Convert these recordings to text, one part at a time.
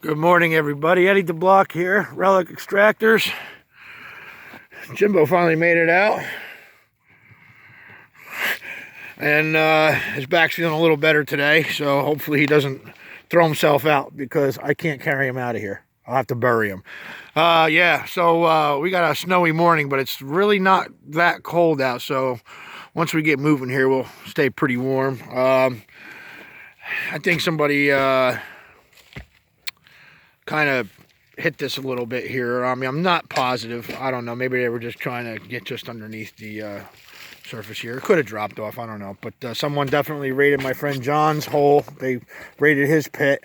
Good morning, everybody. Eddie the Block here, Relic Extractors. Jimbo finally made it out. And his back's feeling a little better today, so hopefully he doesn't throw himself out because I can't carry him out of here. I'll have to bury him. Yeah, so we got a snowy morning, but it's really not that cold out, so once we get moving here, we'll stay pretty warm. I think somebody kind of hit this a little bit here. I mean, I'm not positive. I don't know. Maybe they were just trying to get just underneath the surface here. It could have dropped off. I don't know. But someone definitely raided my friend John's hole. They raided his pit.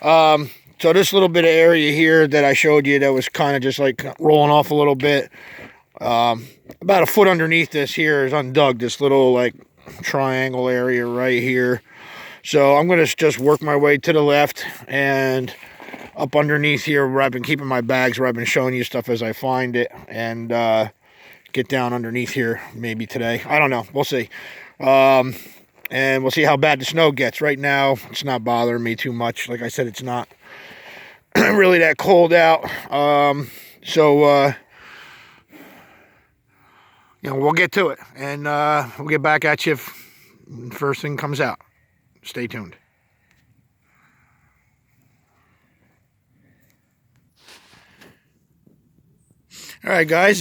So this little bit of area here that I showed you that was kind of just like rolling off a little bit. About a foot underneath this here is undug. This little like triangle area right here. So I'm going to just work my way to the left and up underneath here where I've been keeping my bags, where I've been showing you stuff as I find it, and get down underneath here maybe today. I don't know. We'll see. And we'll see how bad the snow gets. Right now, it's not bothering me too much. Like I said, it's not really that cold out. You know, we'll get to it, and we'll get back at you if first thing comes out. Stay tuned. All right, guys,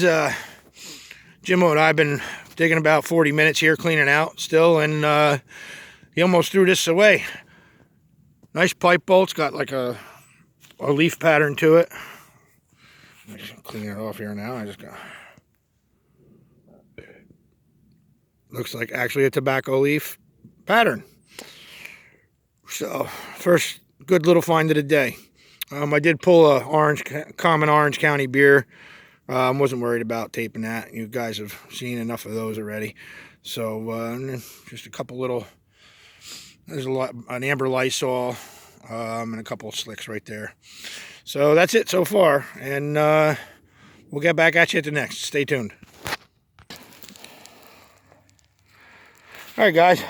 Jimbo and I have been digging about 40 minutes here, cleaning out still, and he almost threw this away. Nice pipe bolt's got like a leaf pattern to it. I'm just cleaning it off here now. I just got, looks like actually a tobacco leaf pattern. So first good little find of the day. I did pull a common Orange County beer. Wasn't worried about taping that. You guys have seen enough of those already. So just a couple little, there's an amber Lysol, and a couple of slicks right there. So that's it so far, and we'll get back at you at the next. Stay tuned. All right, guys.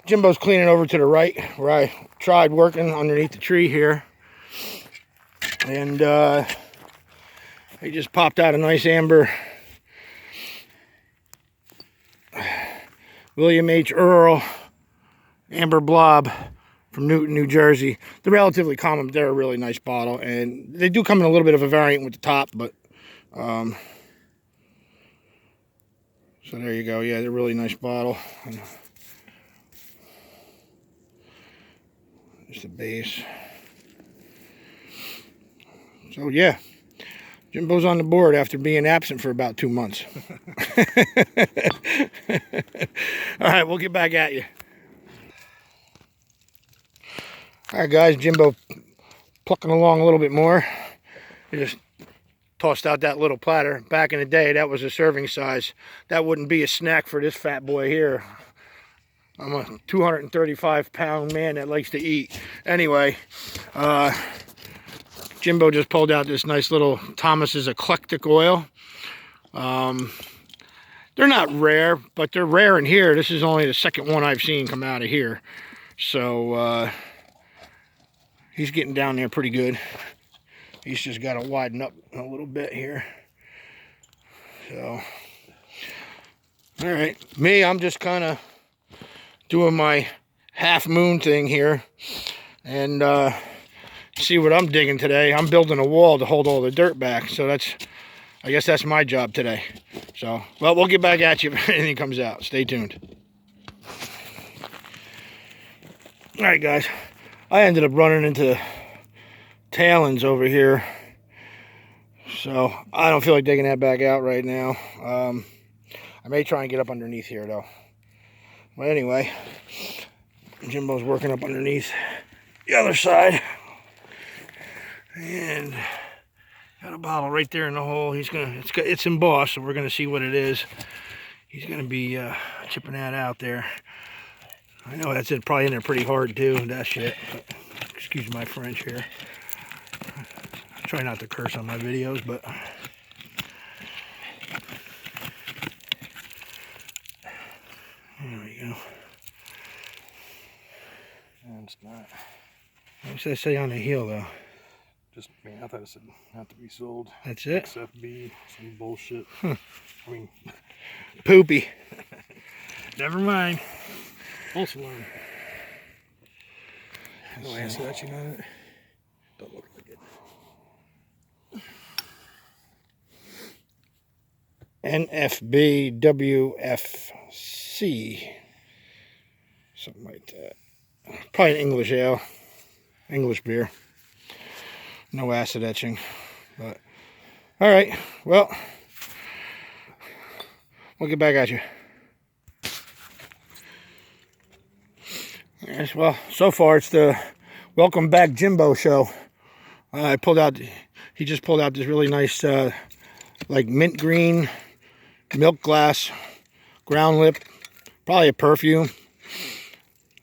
Jimbo's cleaning over to the right where I tried working underneath the tree here, and he just popped out a nice amber William H. Earl amber blob from Newton, New Jersey. They're relatively common, but they're a really nice bottle, and they do come in a little bit of a variant with the top, but so there you go. Yeah, they're a really nice bottle. Just a base. So yeah, Jimbo's on the board after being absent for about 2 months. All right, we'll get back at you. All right, guys, Jimbo plucking along a little bit more. He just tossed out that little platter. Back in the day, that was a serving size. That wouldn't be a snack for this fat boy here. I'm a 235-pound man that likes to eat. Anyway, Jimbo just pulled out this nice little Thomas's Eclectic Oil. They're not rare, but they're rare in here. This is only the second one I've seen come out of here. So he's getting down there pretty good. He's just got to widen up a little bit here. So, all right. Me, I'm just kind of doing my half moon thing here, and see what I'm digging today. I'm building a wall to hold all the dirt back, so I guess that's my job today. So, well, we'll get back at you if anything comes out. Stay tuned. All right, guys, I ended up running into talons over here, so I don't feel like digging that back out right now. I may try and get up underneath here though. But anyway, Jimbo's working up underneath the other side, and got a bottle right there in the hole. It's embossed, so we're gonna see what it is. He's gonna be chipping that out there. I know that's probably in there pretty hard too, that shit. But, excuse my French here. I try not to curse on my videos, but there we go. That's not. What does that say on the heel though? Just, man, I thought it said not to be sold. That's it? XFB, some bullshit. I mean, poopy. Never mind. Also learn. No acid etching on it. Don't look like it. NFB WFC. Something like that. Probably an English ale. English beer. No acid etching. But alright, well, we'll get back at you. Yes, well, so far it's the Welcome Back Jimbo show. He just pulled out this really nice, like mint green milk glass ground lip, probably a perfume.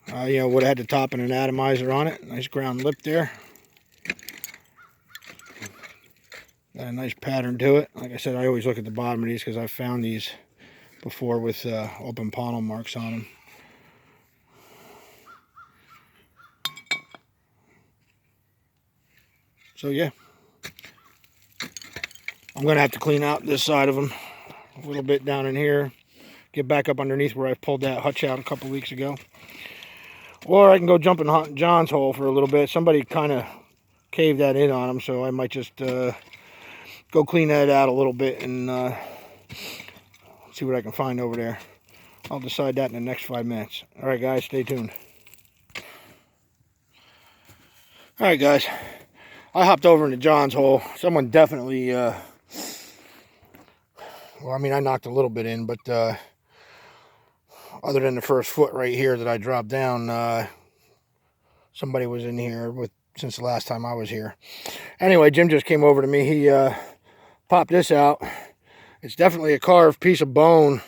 You know, would have had the top and an atomizer on it. Nice ground lip there. Got a nice pattern to it. Like I said, I always look at the bottom of these because I've found these before with open panel marks on them. So yeah, I'm going to have to clean out this side of them a little bit down in here. Get back up underneath where I pulled that hutch out a couple weeks ago. Or I can go jump in John's hole for a little bit. Somebody kind of caved that in on him, so I might just go clean that out a little bit and see what I can find over there. I'll decide that in the next 5 minutes. Alright guys, stay tuned. Alright guys, I hopped over into John's hole. Someone definitely, well, I mean, I knocked a little bit in, but other than the first foot right here that I dropped down, somebody was in here since the last time I was here. Anyway, Jim just came over to me. He popped this out. It's definitely a carved piece of bone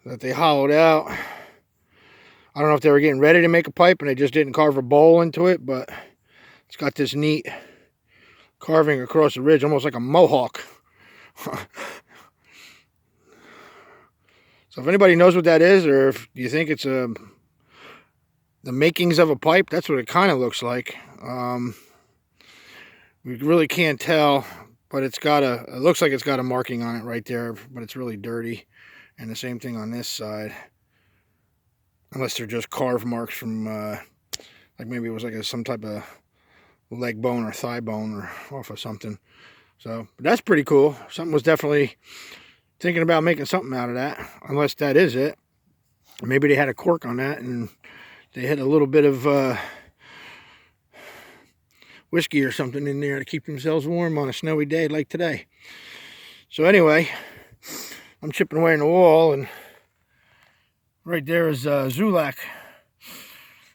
that they hollowed out. I don't know if they were getting ready to make a pipe and they just didn't carve a bowl into it, but it's got this neat carving across the ridge, almost like a mohawk. So if anybody knows what that is, or if you think it's the makings of a pipe, that's what it kind of looks like. We really can't tell, but it looks like it's got a marking on it right there, but it's really dirty. And the same thing on this side. Unless they're just carved marks from, like maybe it was like some type of leg bone or thigh bone or off of something. So, but that's pretty cool. Something was definitely thinking about making something out of that. Unless that is it. Maybe they had a cork on that and they had a little bit of whiskey or something in there to keep themselves warm on a snowy day like today. So anyway, I'm chipping away in the wall, and right there is ZOOLAK,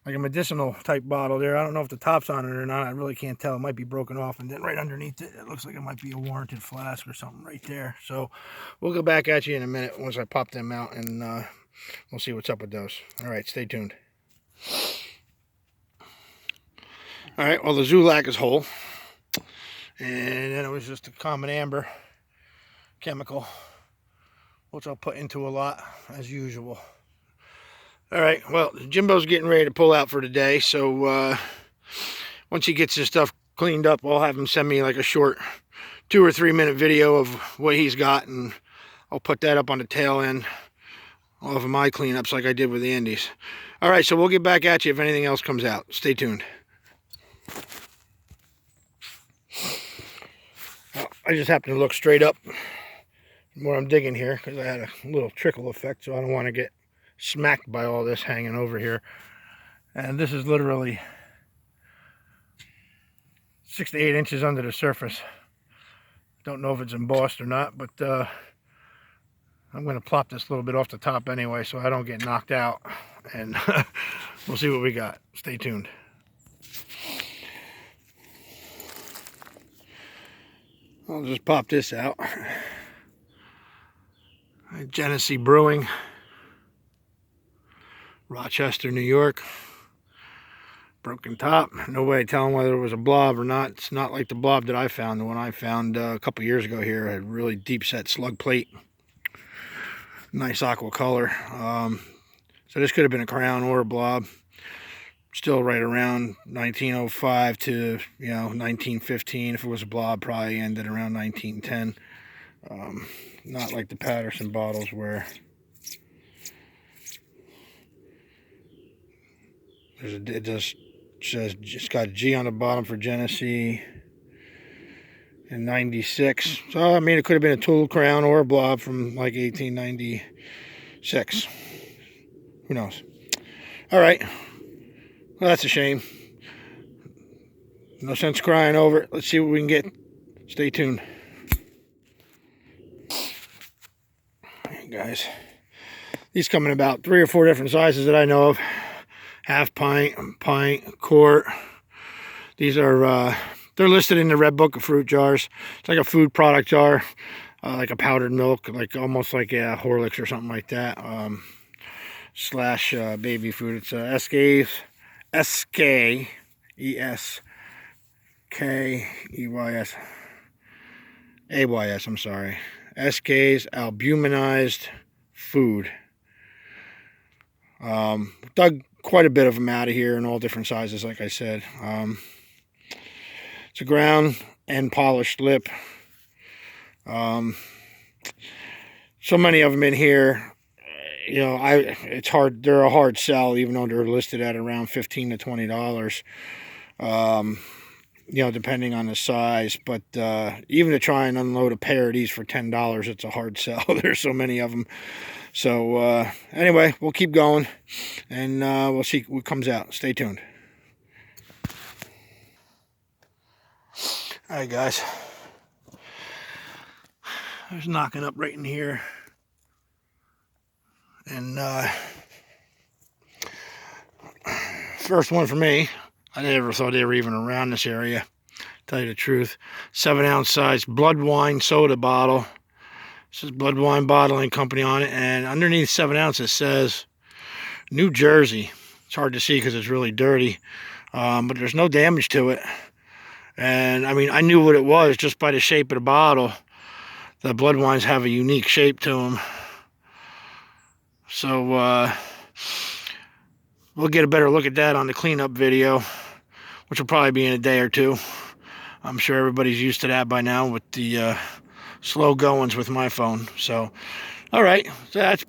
like a medicinal type bottle there. I don't know if the top's on it or not. I really can't tell. It might be broken off. And then right underneath it, it looks like it might be a warranted flask or something right there. So we'll go back at you in a minute once I pop them out, and we'll see what's up with those. All right, stay tuned. All right, well, the ZOOLAK is whole. And then it was just a common amber chemical, which I'll put into a lot as usual. All right, well, Jimbo's getting ready to pull out for today, so once he gets his stuff cleaned up, I'll have him send me like a short 2 or 3 minute video of what he's got, and I'll put that up on the tail end of my cleanups like I did with the Indies. All right, so we'll get back at you if anything else comes out. Stay tuned. Well, I just happened to look straight up where I'm digging here because I had a little trickle effect, so I don't want to get smacked by all this hanging over here. And this is literally 6 to 8 inches under the surface. Don't know if it's embossed or not, but I'm going to plop this a little bit off the top anyway so I don't get knocked out, and we'll see what we got. Stay tuned. I'll just pop this out. Genesee Brewing, Rochester, New York. Broken top. No way telling whether it was a blob or not. It's not like the blob that I found. The one I found a couple years ago here had really deep set slug plate. Nice aqua color. So this could have been a crown or a blob. still right around 1905 to, 1915. If it was a blob, probably ended around 1910. Not like the Patterson bottles where it just says it's got a G on the bottom for Genesee in 96. So I mean, it could have been a tool crown or a blob from like 1896. Who knows? All right. Well, that's a shame. No sense crying over it. Let's see what we can get. Stay tuned. Hey guys, these come in about 3 or 4 different sizes that I know of. Half pint, pint, quart. These are they're listed in the Red Book of Fruit jars. It's like a food product jar, like a powdered milk, like almost like a Horlicks or something like that. Slash baby food. It's I'm sorry. SK's albuminized food. Dug quite a bit of them out of here in all different sizes, like I said. It's a ground and polished lip. So many of them in here. It's hard. They're a hard sell, even though they're listed at around $15 to $20. Depending on the size. But even to try and unload a pair of these for $10, it's a hard sell. There's so many of them. So anyway, we'll keep going, and we'll see what comes out. Stay tuned. All right, guys. I was knocking up right in here, and first one for me. I never thought they were even around this area, tell you the truth. 7-ounce size Bludwine soda bottle. It says Bludwine Bottling Company on it, and underneath 7 ounces says New Jersey. It's hard to see because it's really dirty, but there's no damage to it. And I mean, I knew what it was just by the shape of the bottle. The Bludwines have a unique shape to them. So we'll get a better look at that on the cleanup video, which will probably be in a day or two. I'm sure everybody's used to that by now with the slow goings with my phone. So, all right, so that's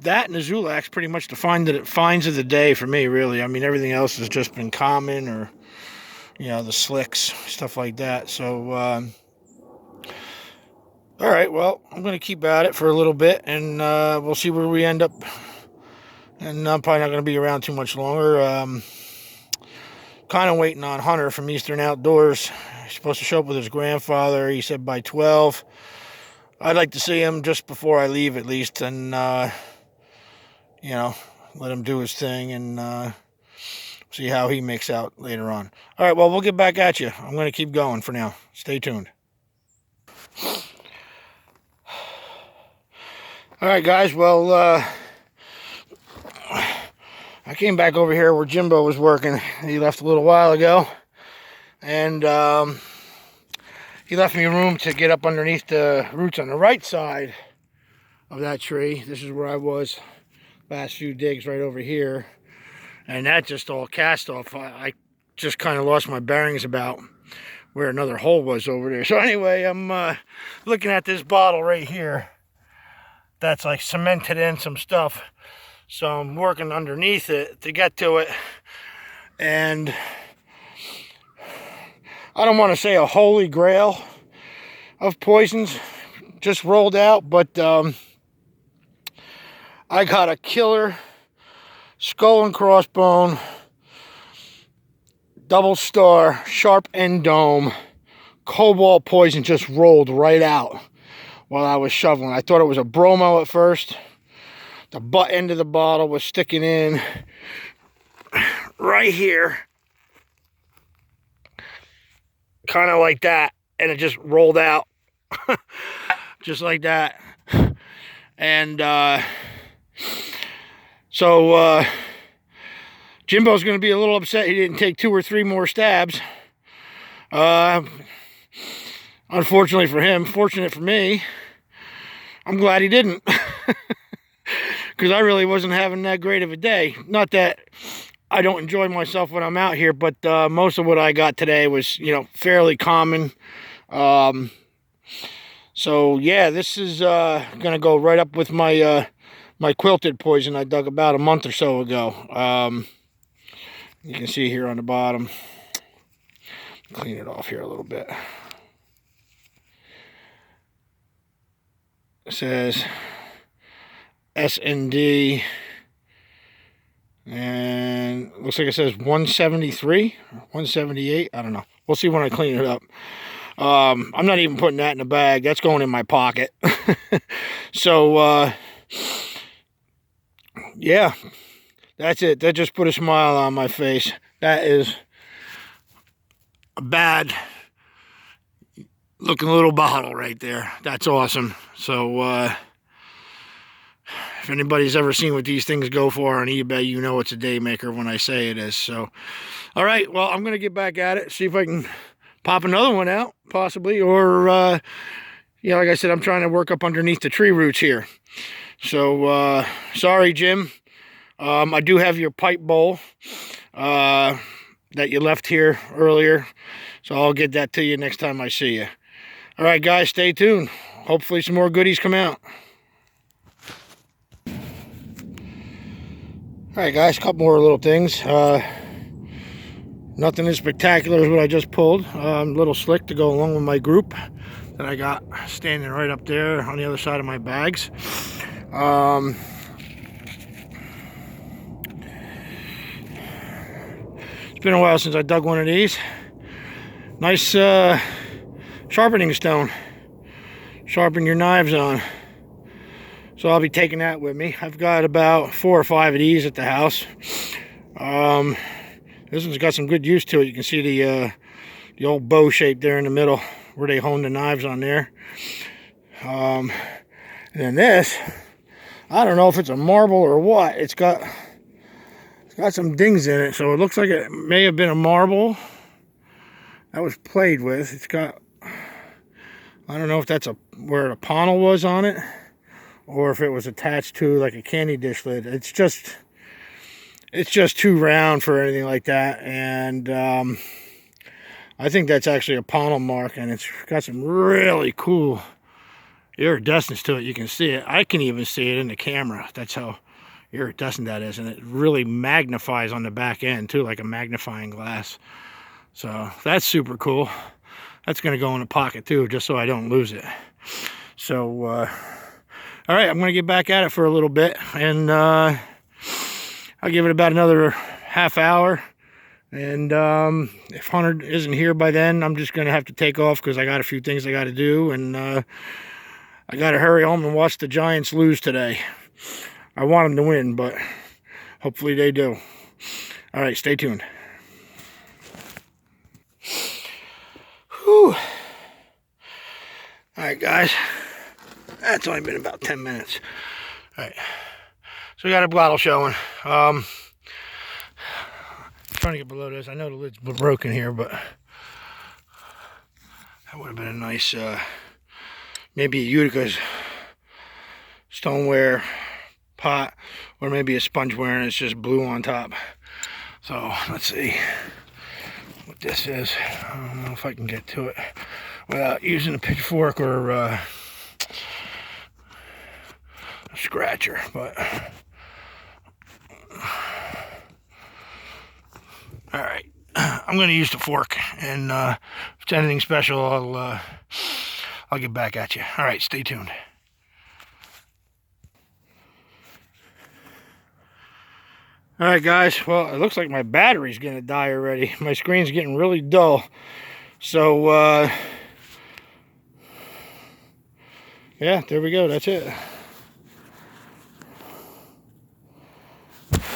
that, and the ZOOLAK's pretty much the finds of the day for me, really. I mean, everything else has just been common, or the slicks, stuff like that. So, all right, well, I'm going to keep at it for a little bit, and we'll see where we end up. And I'm probably not going to be around too much longer. Kind of waiting on Hunter from Eastern Outdoors. He's supposed to show up with his grandfather. He said by 12. I'd like to see him just before I leave, at least, and let him do his thing, and see how he makes out later on. All right, well, we'll get back at you. I'm going to keep going for now. Stay tuned. All right, guys, well, I came back over here where Jimbo was working. He left a little while ago, and he left me room to get up underneath the roots on the right side of that tree. This is where I was last few digs, right over here. And that just all cast off. I just kind of lost my bearings about where another hole was over there. So anyway, I'm looking at this bottle right here. That's like cemented in some stuff. So I'm working underneath it to get to it. And I don't want to say a holy grail of poisons just rolled out, but I got a killer skull and crossbone, double star, Sharp Dohme, Cobalt poison just rolled right out while I was shoveling. I thought it was a bromo at first. The butt end of the bottle was sticking in right here, kind of like that, and it just rolled out just like that. And so Jimbo's going to be a little upset he didn't take 2 or 3 more stabs. Unfortunately for him, fortunate for me, I'm glad he didn't. Because I really wasn't having that great of a day. Not that I don't enjoy myself when I'm out here, but most of what I got today was, you know, fairly common. So yeah, this is gonna go right up with my my quilted poison I dug about a month or so ago. You can see here on the bottom. Clean it off here a little bit. It says SND, and looks like it says 173, 178. I don't know. We'll see when I clean it up. I'm not even putting that in a bag. That's going in my pocket. So, yeah, that's it. That just put a smile on my face. That is a bad looking little bottle right there. That's awesome. So, if anybody's ever seen what these things go for on eBay, you know it's a day maker when I say it is. So, all right, well, I'm going to get back at it, see if I can pop another one out, possibly, or, you know, like I said, I'm trying to work up underneath the tree roots here. So, sorry, Jim. I do have your pipe bowl that you left here earlier, so I'll get that to you next time I see you. All right, guys, stay tuned. Hopefully some more goodies come out. All right, guys, a couple more little things. Nothing as spectacular as what I just pulled. A little slick to go along with my group that I got standing right up there on the other side of my bags. It's been a while since I dug one of these. Nice sharpening stone. Sharpen your knives on. So I'll be taking that with me. I've got about 4 or 5 of these at the house. This one's got some good use to it. You can see the old bow shape there in the middle where they hone the knives on there. And then this, I don't know if it's a marble or what. It's got some dings in it, so it looks like it may have been a marble that was played with. It's got, I don't know if that's where the panel was on it, or if it was attached to like a candy dish lid. It's just too round for anything like that, and I think that's actually a panel mark, and it's got some really cool iridescence to it. You can see it. I can even see it in the camera. That's how iridescent that is, and it really magnifies on the back end too, like a magnifying glass. So that's super cool. That's going to go in the pocket too, just so I don't lose it. So all right, I'm going to get back at it for a little bit, and I'll give it about another half hour. And if Hunter isn't here by then, I'm just going to have to take off because I got a few things I got to do, and I got to hurry home and watch the Giants lose today. I want them to win, but hopefully they do. All right, stay tuned. Whew. All right, guys. That's only been about 10 minutes. All right. So we got a bottle showing. Trying to get below this. I know the lid's broken here, but that would have been a nice, maybe a Utica's stoneware pot, or maybe a spongeware and it's just blue on top. So let's see what this is. I don't know if I can get to it without using a pitchfork or a scratcher, but all right, I'm going to use the fork, and if it's anything special, I'll get back at you. All right, stay tuned. All right, guys. Well, it looks like my battery's going to die already. My screen's getting really dull. So, yeah, there we go. That's it.